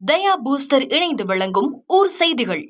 தயா booster இணைந்து வழங்கும் ஊர் செய்திகள்.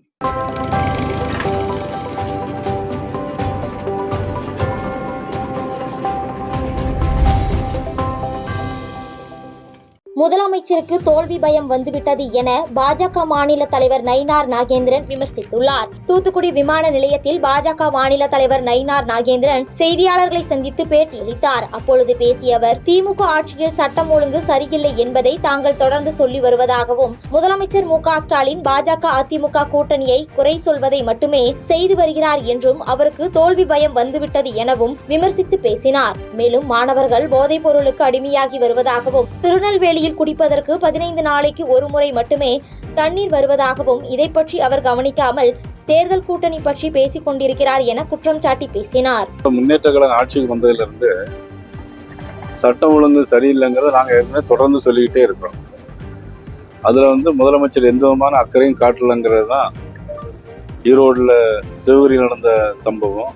முதலமைச்சருக்கு தோல்வி பயம் வந்துவிட்டது என பாஜக மாநில தலைவர் நயினார் நாகேந்திரன் விமர்சித்துள்ளார். தூத்துக்குடி விமான நிலையத்தில் பாஜக மாநில தலைவர் நயினார் நாகேந்திரன் செய்தியாளர்களை சந்தித்து பேட்டியளித்தார். அப்பொழுது பேசிய அவர், திமுக ஆட்சியில் சட்டம் ஒழுங்கு சரியில்லை என்பதை தாங்கள் தொடர்ந்து சொல்லி வருவதாகவும், முதலமைச்சர் மு க ஸ்டாலின் பாஜக அதிமுக கூட்டணியை குறை சொல்வதை மட்டுமே செய்து வருகிறார் என்றும், அவருக்கு தோல்வி பயம் வந்துவிட்டது எனவும் விமர்சித்து பேசினார். மேலும் மாணவர்கள் போதைப் பொருளுக்கு அடிமையாகி வருவதாகவும், திருநெல்வேலியில் குடிப்பதற்கு 15 நாளைக்கு ஒரு முறை மட்டுமே தண்ணீர் வருவதாகவும், இதை பற்றி அவர் கவனிக்காமல் தேர்தல் கூட்டணி பற்றி பேசிக் கொண்டிருக்கிறார் என குற்றம் சாட்டி பேசினார். முன்னேற்ற கழக ஆட்சிக்கு வந்ததிலிருந்து சட்டம் ஒழுங்கு சரியில்லைங்கிறத நாங்கள் ஏற்கனவே தொடர்ந்து சொல்லிக்கிட்டே இருக்கிறோம். அதுல முதலமைச்சர் எந்த விதமான அக்கறையும் காட்டலைங்கிறது தான் ஈரோடுல சிவகிரியில் நடந்த சம்பவம்.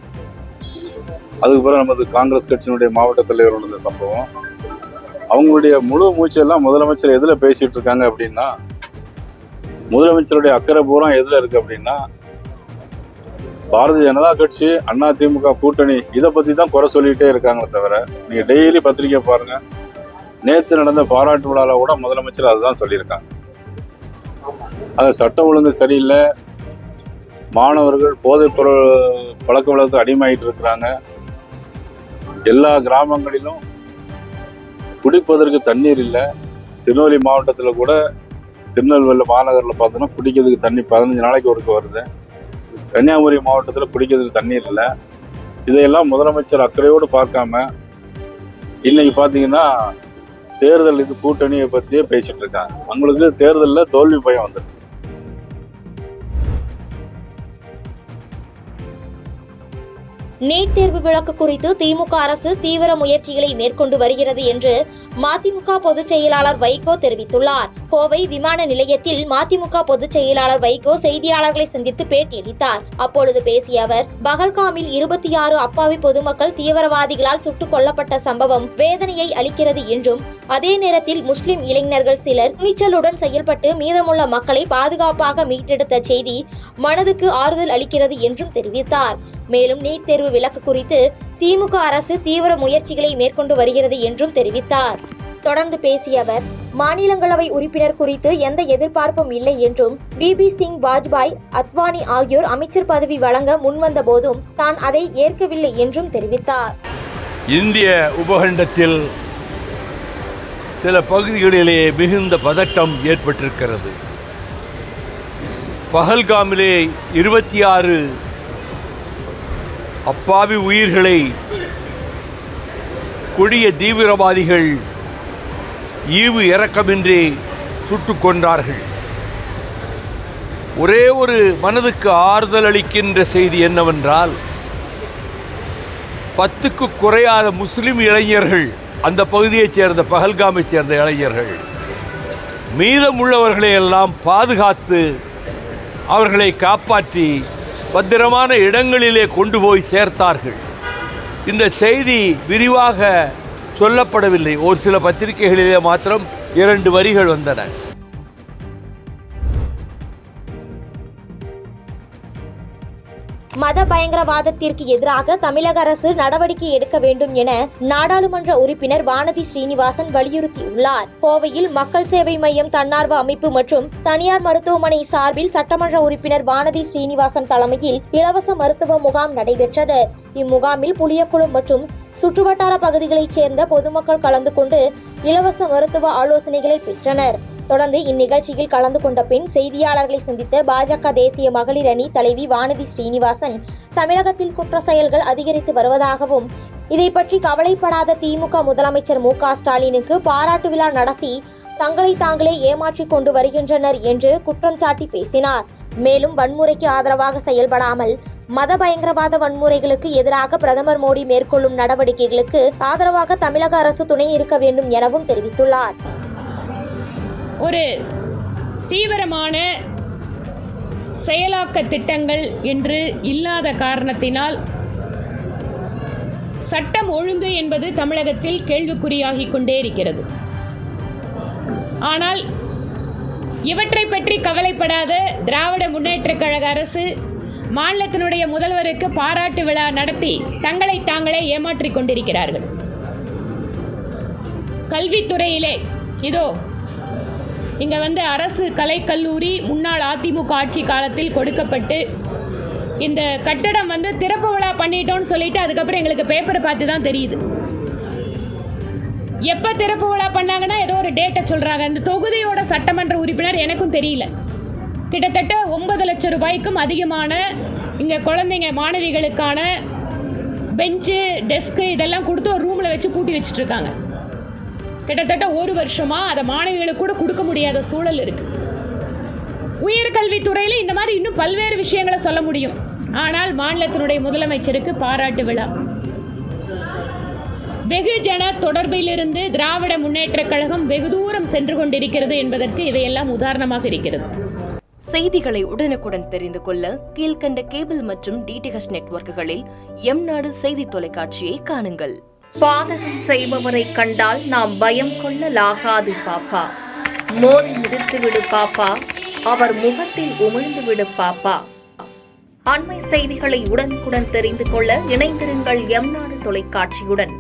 அதுக்கு பிறகு நமது காங்கிரஸ் கட்சியினுடைய மாவட்ட தலைவர் நடந்த சம்பவம். அவங்களுடைய முழு மூச்செல்லாம் முதலமைச்சர் எதுல பேசிட்டு இருக்காங்க அப்படின்னா, முதலமைச்சருடைய அக்கறை பூரா எதுல இருக்கு அப்படின்னா, பாரதிய ஜனதா கட்சி அண்ணா திமுக கூட்டணி இதை பத்தி தான் குறை சொல்லிட்டே இருக்காங்களே தவிர, நீங்க டெய்லி பத்திரிக்கை பாருங்க, நேற்று நடந்த பாராட்டு விழால கூட முதலமைச்சர் அதுதான் சொல்லியிருக்காங்க. அது சட்டம் ஒழுங்கு சரியில்லை, மாணவர்கள் போதைப் பொருள் பழக்க வழக்கத்துக்கு அடிமையாயிட்டு இருக்கிறாங்க, எல்லா கிராமங்களிலும் குடிப்பதற்கு தண்ணீர் இல்லை. திருநெல்வேலி மாவட்டத்தில் கூட, திருநெல்வேலி மாநகரில் பார்த்தோன்னா குடிக்கிறதுக்கு தண்ணி 15 நாளைக்கு ஒருக்க வருது. கன்னியாகுமரி மாவட்டத்தில் குடிக்கிறதுக்கு தண்ணீர் இல்லை. இதையெல்லாம் முதலமைச்சர் அக்கறையோடு பார்க்காம இன்னைக்கு பார்த்தீங்கன்னா தேர்தல் கூட்டணியை பற்றியே பேசிட்டு இருக்காங்க. அவங்களுக்கு தேர்தலில் தோல்வி பயம் வந்துருக்கு. நீட் தேர்வு விலக்கு குறித்து திமுக அரசு தீவிர முயற்சிகளை மேற்கொண்டு வருகிறது என்று மதிமுக பொதுச் செயலாளர் வைகோ தெரிவித்துள்ளார். கோவை விமான நிலையத்தில் மதிமுக பொதுச் செயலாளர் வைகோ செய்தியாளர்களை சந்தித்து பேட்டியளித்தார். அப்பொழுது பேசிய அவர், பகல்காமில் 26 அப்பாவி பொதுமக்கள் தீவிரவாதிகளால் சுட்டுக் கொல்லப்பட்ட சம்பவம் வேதனையை அளிக்கிறது என்றும், அதே நேரத்தில் முஸ்லிம் இளைஞர்கள் சிலர் துணிச்சலுடன் செயல்பட்டு மீதமுள்ள மக்களை பாதுகாப்பாக மீட்டெடுத்த செய்தி மனதுக்கு ஆறுதல் அளிக்கிறது என்றும் தெரிவித்தார். மேலும் நீட் தேர்வு விலக்கு குறித்து திமுக அரசு தீவிர முயற்சிகளை மேற்கொண்டு வருகிறது என்றும் தெரிவித்தார். தொடர்ந்து பேசிய அவர், மாநிலங்களவை உறுப்பினர் குறித்து எந்த எதிர்பார்ப்பும் இல்லை என்றும், பிபி சிங், வாஜ்பாய், அத்வானி ஆகியோர் அமைச்சர் பதவி வழங்க முன்வந்த போதும் தான் அதை ஏற்கவில்லை என்றும் தெரிவித்தார். இந்திய உபகண்டத்தில் சில பகுதிகளிலே மிகுந்த பதட்டம் ஏற்பட்டிருக்கிறது. பஹல்காமிலே 26 அப்பாவி உயிர்களை கொடிய தீவிரவாதிகள் ஈவு இரக்கமின்றி சுட்டுக் கொன்றார்கள். ஒரே ஒரு மனதுக்கு ஆறுதல் அளிக்கின்ற செய்தி என்னவென்றால், 10க்கு குறையாத முஸ்லிம் இளைஞர்கள், அந்த பகுதியைச் சேர்ந்த பஹல்காமைச் சேர்ந்த இளைஞர்கள், மீதமுள்ளவர்களை எல்லாம் பாதுகாத்து அவர்களை காப்பாற்றி பத்திரமான இடங்களிலே கொண்டு போய் சேர்த்தார்கள். இந்த செய்தி விரிவாக சொல்லப்படவில்லை. ஒரு சில பத்திரிகைகளிலே மாத்திரம் 2 வரிகள் வந்தன. மத பயங்கரவாதத்திற்கு எதிராக தமிழக அரசு நடவடிக்கை எடுக்க வேண்டும் என நாடாளுமன்ற உறுப்பினர் வானதி ஸ்ரீனிவாசன் வலியுறுத்தியுள்ளார். கோவையில் மக்கள் சேவை மையம் தன்னார்வ அமைப்பு மற்றும் தனியார் மருத்துவமனை சார்பில் சட்டமன்ற உறுப்பினர் வானதி ஸ்ரீனிவாசன் தலைமையில் இலவச மருத்துவ முகாம் நடைபெற்றது. இம்முகாமில் புளியக்குளம் மற்றும் சுற்றுவட்டார பகுதிகளைச் சேர்ந்த பொதுமக்கள் கலந்து கொண்டு இலவச மருத்துவ ஆலோசனைகளை பெற்றனர். தொடர்ந்து இந்நிகழ்ச்சியில் கலந்து கொண்ட பின் செய்தியாளர்களை சந்தித்த பாஜக தேசிய மகளிர் அணி தலைவி வானதி ஸ்ரீனிவாசன், தமிழகத்தில் குற்ற செயல்கள் அதிகரித்து வருவதாகவும், இதை பற்றி கவலைப்படாத திமுக முதலமைச்சர் மு க ஸ்டாலினுக்கு பாராட்டு விழா நடத்தி தங்களை தாங்களே ஏமாற்றிக் கொண்டு வருகின்றனர் என்று குற்றம் சாட்டி பேசினார். மேலும் வன்முறைக்கு ஆதரவாக செயல்படாமல் மத பயங்கரவாத வன்முறைகளுக்கு எதிராக பிரதமர் மோடி மேற்கொள்ளும் நடவடிக்கைகளுக்கு ஆதரவாக தமிழக அரசு துணை இருக்க வேண்டும் எனவும் தெரிவித்துள்ளார். ஒரு தீவிரமான செயலாக்க திட்டங்கள் என்று இல்லாத காரணத்தினால் சட்டம் ஒழுங்கு என்பது தமிழகத்தில் கேள்விக்குறியாகிக் கொண்டே இருக்கிறது. ஆனால் இவற்றை பற்றி கவலைப்படாத திராவிட முன்னேற்றக் கழக அரசு மாநிலத்தினுடைய முதல்வருக்கு பாராட்டு விழா நடத்தி தங்களை தாங்களே ஏமாற்றிக் கொண்டிருக்கிறார்கள். கல்வித்துறையிலே இதோ இங்க அரசு கலைக்கல்லூரி முன்னாள் அதிமுக ஆட்சி காலத்தில் கொடுக்கப்பட்டு இந்த கட்டடம் திறப்பு விழா பண்ணிட்டோம்னு சொல்லிட்டு அதுக்கப்புறம் எங்களுக்கு பேப்பரை பார்த்து தான் தெரியுது. எப்போ திறப்பு விழா பண்ணாங்கன்னா ஏதோ ஒரு டேட்டை சொல்கிறாங்க. இந்த தொகுதியோட சட்டமன்ற உறுப்பினர் எனக்கும் தெரியல. கிட்டத்தட்ட 9 லட்சம் ரூபாய்க்கும் அதிகமான இங்கே குழந்தைங்க மாணவிகளுக்கான பெஞ்சு டெஸ்க்கு இதெல்லாம் கொடுத்து ஒரு ரூமில் வச்சு பூட்டி வச்சுட்ருக்காங்க. கிட்டத்தட்ட 1 வருஷமாக அதை மாணவிகளுக்கு கூட கொடுக்க முடியாத சூழல் இருக்குது. உயர்கல்வித்துறையில் இந்த மாதிரி இன்னும் பல்வேறு விஷயங்களை சொல்ல முடியும். ஆனால் மாநிலத்தினுடைய முதலமைச்சருக்கு பாராட்டு விழா. வெகுஜன தொடர்பிலிருந்து திராவிட முன்னேற்றக் கழகம் வெகு தூரம் சென்று கொண்டிருக்கிறது என்பதற்கு இவையெல்லாம் உதாரணமாக இருக்கிறது. செய்திகளை உடனுக்குடன் தெரிந்து கொள்ள கீழ்கண்ட கேபிள் மற்றும் டிடிஹெச் நெட்வொர்க்குகளில் எம்நாடு செய்தி தொலைக்காட்சியை காணுங்கள். பாதகம் செய்பவரை கண்டால் நாம் பயம் கொள்ளலாகாது பாப்பா. மோதி மிதித்து விடு பாப்பா, அவர் முகத்தில் உமிழ்ந்து விடு பாப்பா. அண்மை செய்திகளை உடனுக்குடன் தெரிந்து கொள்ள இணைந்திருங்கள் எம்நாடு தொலைக்காட்சியுடன்.